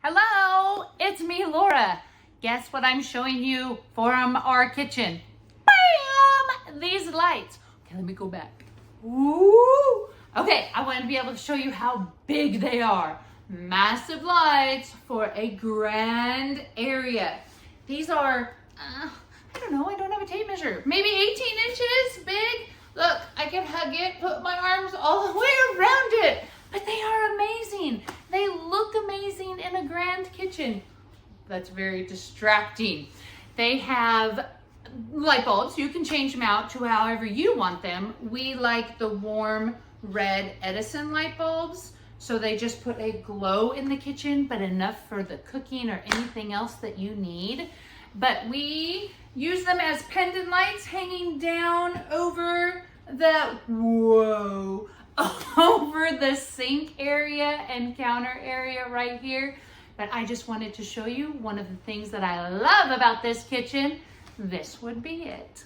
Hello, it's me, Laura. Guess what I'm showing you from our kitchen? Bam! These lights. Okay, let me go back. Ooh. Okay, I wanted to be able to show you how big they are. Massive lights for a grand area. These are, I don't know, I don't have a tape measure. Maybe 18 inches big. Look, I can hug it, put my arms all the way around it. But they are amazing. They look amazing in a grand kitchen. That's very distracting. They have light bulbs. You can change them out to however you want them. We like the warm red Edison light bulbs. So they just put a glow in the kitchen, but enough for the cooking or anything else that you need. But we use them as pendant lights hanging down over the, over the sink area and counter area right here. But I just wanted to show you one of the things that I love about this kitchen. This would be it.